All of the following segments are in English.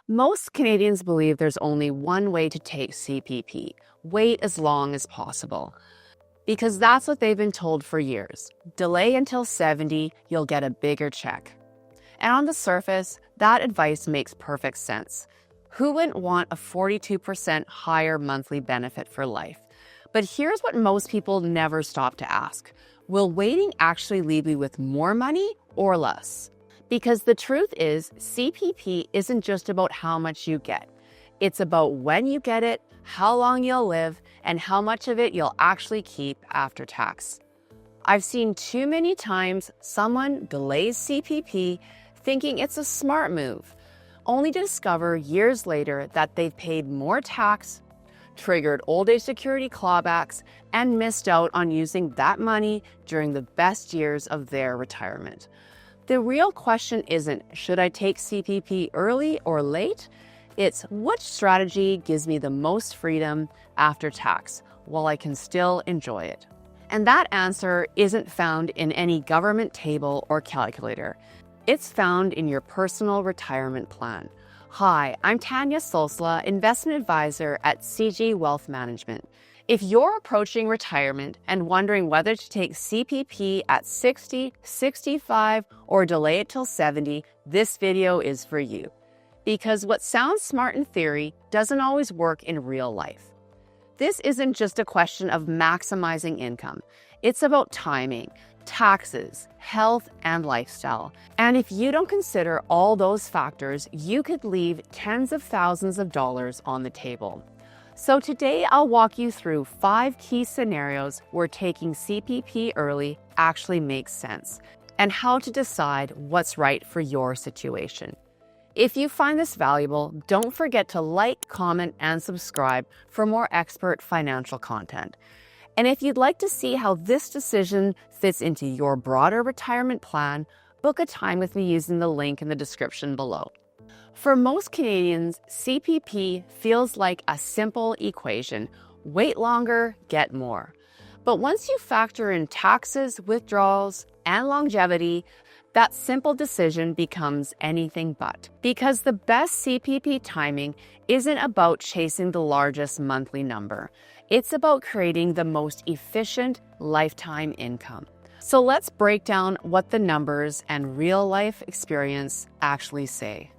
Most Canadians believe there's only one way to take CPP: wait as long as possible. Because that's what they've been told for years. Delay until 70, you'll get a bigger check. And on the surface, that advice makes perfect sense. Who wouldn't want a 42% higher monthly benefit for life? But here's what most people never stop to ask. Will waiting actually leave me with more money or less? Because the truth is, CPP isn't just about how much you get. It's about when you get it, how long you'll live, and how much of it you'll actually keep after tax. I've seen too many times someone delays CPP thinking it's a smart move, only to discover years later that they've paid more tax, triggered old age security clawbacks, and missed out on using that money during the best years of their retirement. The real question isn't, should I take CPP early or late? It's which strategy gives me the most freedom after tax while I can still enjoy it. And that answer isn't found in any government table or calculator. It's found in your personal retirement plan. Hi, I'm Tanya Solsla, investment advisor at CG Wealth Management. If you're approaching retirement and wondering whether to take CPP at 60, 65, or delay it till 70, this video is for you. Because what sounds smart in theory doesn't always work in real life. This isn't just a question of maximizing income. It's about timing, taxes, health, and lifestyle. And if you don't consider all those factors, you could leave tens of thousands of dollars on the table. So today I'll walk you through 5 key scenarios where taking CPP early actually makes sense, and how to decide what's right for your situation. If you find this valuable, don't forget to like, comment, and subscribe for more expert financial content. And if you'd like to see how this decision fits into your broader retirement plan, book a time with me using the link in the description below. For most Canadians, CPP feels like a simple equation: wait longer, get more. But once you factor in taxes, withdrawals, and longevity, that simple decision becomes anything but. Because the best CPP timing isn't about chasing the largest monthly number. It's about creating the most efficient lifetime income. So let's break down what the numbers and real-life experience actually say.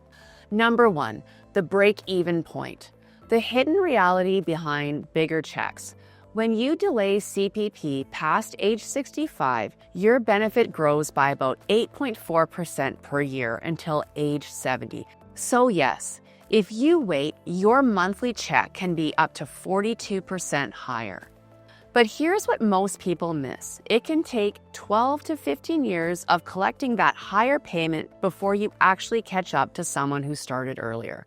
Number 1, the break-even point. The hidden reality behind bigger checks. When you delay CPP past age 65, your benefit grows by about 8.4% per year until age 70. So yes, if you wait, your monthly check can be up to 42% higher. But here's what most people miss. It can take 12 to 15 years of collecting that higher payment before you actually catch up to someone who started earlier.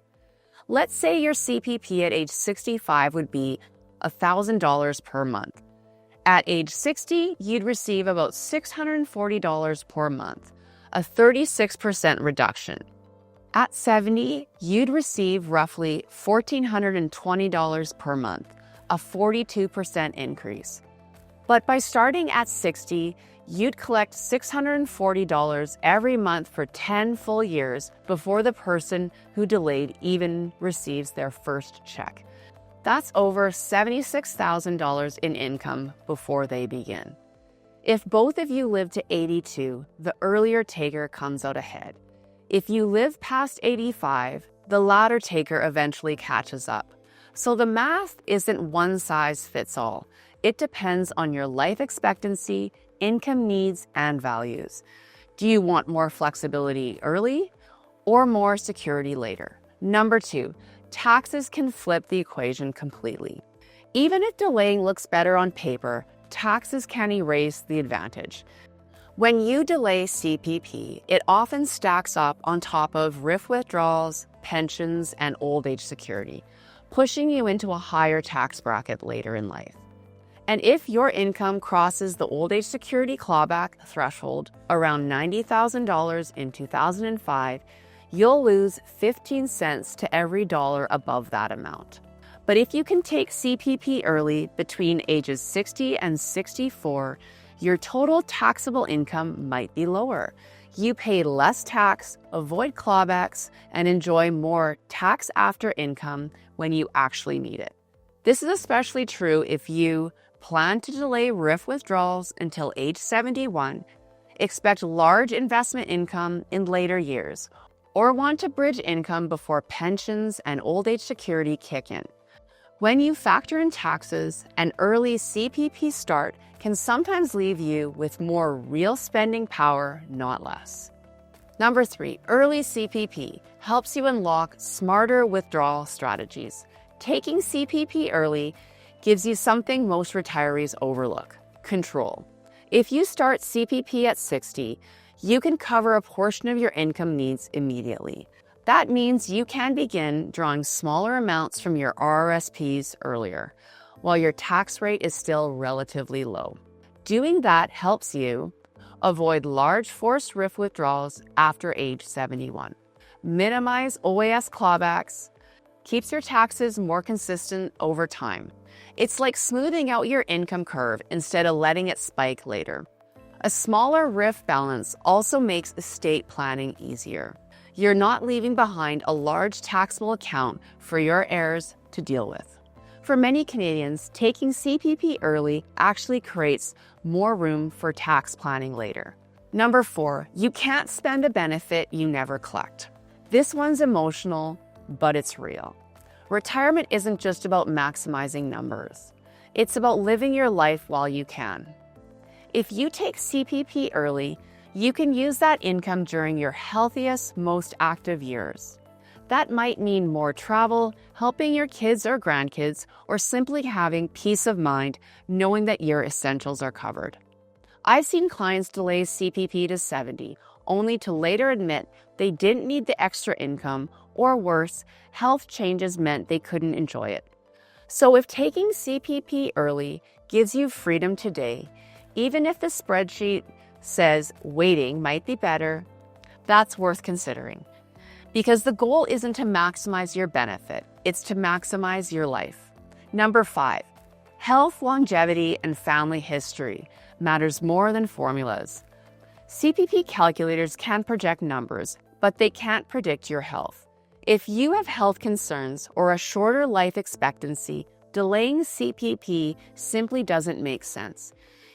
Let's say your CPP at age 65 would be $1,000 per month. At age 60, you'd receive about $640 per month, a 36% reduction. At 70, you'd receive roughly $1,420 per month, a 42% increase. But by starting at 60, you'd collect $640 every month for 10 full years before the person who delayed even receives their first check. That's over $76,000 in income before they begin. If both of you live to 82, the earlier taker comes out ahead. If you live past 85, the latter taker eventually catches up. So the math isn't one size fits all. It depends on your life expectancy, income needs, and values. Do you want more flexibility early or more security later? Number 2, taxes can flip the equation completely. Even if delaying looks better on paper, taxes can erase the advantage. When you delay CPP, it often stacks up on top of RRIF withdrawals, pensions, and old age security, pushing you into a higher tax bracket later in life. And if your income crosses the old age security clawback threshold around $90,000 in 2005, you'll lose 15 cents to every dollar above that amount. But if you can take CPP early between ages 60 and 64, your total taxable income might be lower. You pay less tax, avoid clawbacks, and enjoy more tax after income when you actually need it. This is especially true if you plan to delay RRIF withdrawals until age 71, expect large investment income in later years, or want to bridge income before pensions and old age security kick in. When you factor in taxes, an early CPP start can sometimes leave you with more real spending power, not less. Number 3, early CPP helps you unlock smarter withdrawal strategies. Taking CPP early gives you something most retirees overlook: control. If you start CPP at 60, you can cover a portion of your income needs immediately. That means you can begin drawing smaller amounts from your RRSPs earlier, while your tax rate is still relatively low. Doing that helps you avoid large forced RRIF withdrawals after age 71, minimize OAS clawbacks, keeps your taxes more consistent over time. It's like smoothing out your income curve instead of letting it spike later. A smaller RRIF balance also makes estate planning easier. You're not leaving behind a large taxable account for your heirs to deal with. For many Canadians, taking CPP early actually creates more room for tax planning later. Number 4, you can't spend a benefit you never collect. This one's emotional, but it's real. Retirement isn't just about maximizing numbers. It's about living your life while you can. If you take CPP early, you can use that income during your healthiest, most active years. That might mean more travel, helping your kids or grandkids, or simply having peace of mind knowing that your essentials are covered. I've seen clients delay CPP to 70, only to later admit they didn't need the extra income, or worse, health changes meant they couldn't enjoy it. So if taking CPP early gives you freedom today, even if the spreadsheet says waiting might be better, that's worth considering. Because the goal isn't to maximize your benefit, it's to maximize your life. Number 5, health, longevity, and family history matters more than formulas. CPP calculators can project numbers, but they can't predict your health. If you have health concerns or a shorter life expectancy, delaying CPP simply doesn't make sense.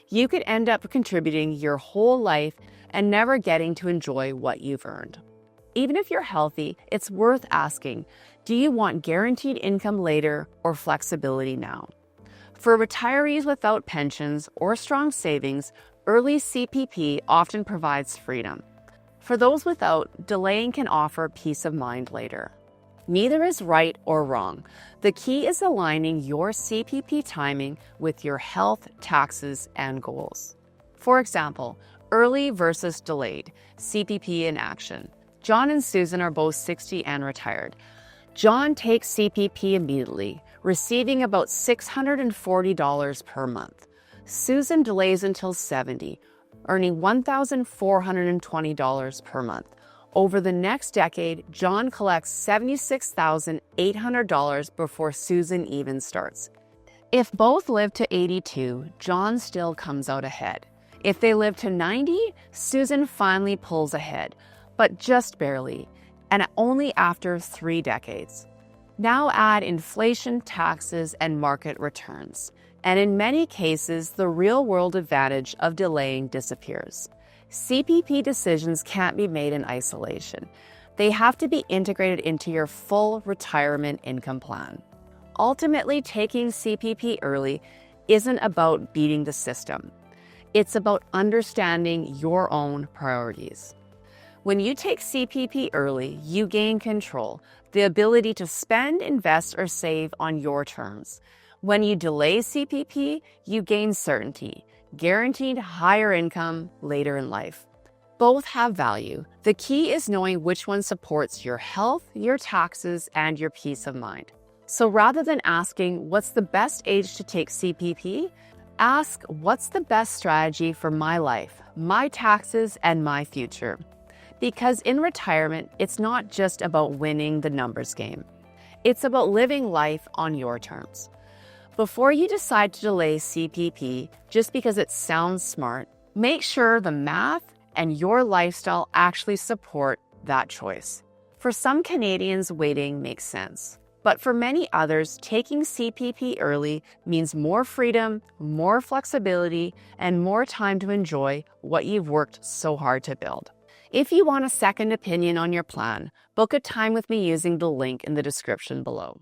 You could end up contributing your whole life and never getting to enjoy what you've earned. Even if you're healthy, it's worth asking, do you want guaranteed income later or flexibility now? For retirees without pensions or strong savings, early CPP often provides freedom. For those without, delaying can offer peace of mind later. Neither is right or wrong. The key is aligning your CPP timing with your health, taxes, and goals. For example, early versus delayed, CPP in action. John and Susan are both 60 and retired. John takes CPP immediately, receiving about $640 per month. Susan delays until 70, earning $1,420 per month. Over the next decade, John collects $76,800 before Susan even starts. If both live to 82, John still comes out ahead. If they live to 90, Susan finally pulls ahead, but just barely, and only after 3 decades. Now add inflation, taxes, and market returns. And in many cases, the real-world advantage of delaying disappears. CPP decisions can't be made in isolation. They have to be integrated into your full retirement income plan. Ultimately, taking CPP early isn't about beating the system. It's about understanding your own priorities. When you take CPP early, you gain control, the ability to spend, invest, or save on your terms. When you delay CPP, you gain certainty, guaranteed higher income later in life. Both have value. The key is knowing which one supports your health, your taxes, and your peace of mind. So rather than asking, what's the best age to take CPP? Ask, what's the best strategy for my life, my taxes, and my future? Because in retirement, it's not just about winning the numbers game. It's about living life on your terms. Before you decide to delay CPP just because it sounds smart, make sure the math and your lifestyle actually support that choice. For some Canadians, waiting makes sense. But for many others, taking CPP early means more freedom, more flexibility, and more time to enjoy what you've worked so hard to build. If you want a second opinion on your plan, book a time with me using the link in the description below.